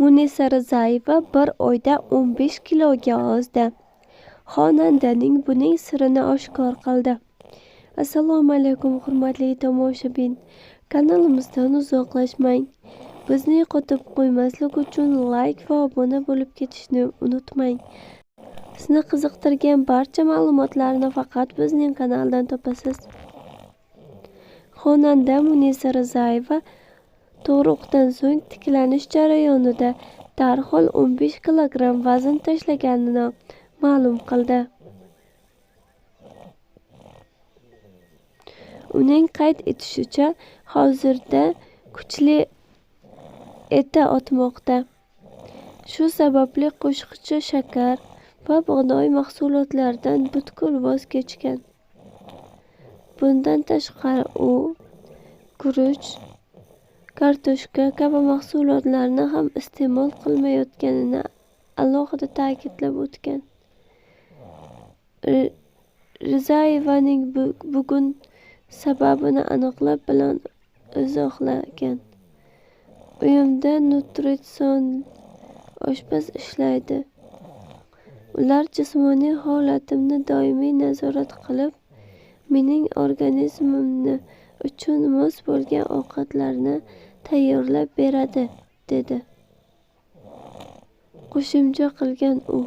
Munisa Rizayeva bir oyda 15 kiloga ozdi. Xonandaning buning sirini oshkor qildi. Assalomu alaykum hurmatli tomoshabin. Kanalimizdan uzoqlashmang. Bizni yo'qotib qo'ymaslik uchun like va obuna bo'lib ketishni unutmang. Sizni qiziqtirgan barcha ma'lumotlarni faqat bizning kanaldan topasiz. Xonanda Munisa Rizayeva tug'ruqdan so'ng tiklanish jarayonida darhol 15 kilogramm vazn tashlaganini ma'lum qildi. Uning qayd etishicha, hozirda kuchli eta otmoqda. Shu sababli qo'shiqchi shakar va bug'doy mahsulotlaridan butkul voz kechgan. Bundan tashqari u guruch, kartoshka kabi mahsulotlarni ham iste'mol qilmayotganini alohida ta'kidlab o'tgan. Rizayevaning bugun sababini aniqlik bilan izohlagan. Uyimda nutritsion oshpaz ishlaydi. Ular jismoniy holatimni doimiy nazorat qilib, mening organizmim uchun mos bo'lgan ovqatlarni tayyorlab beradi, dedi. Qo'shimcha qilgan u.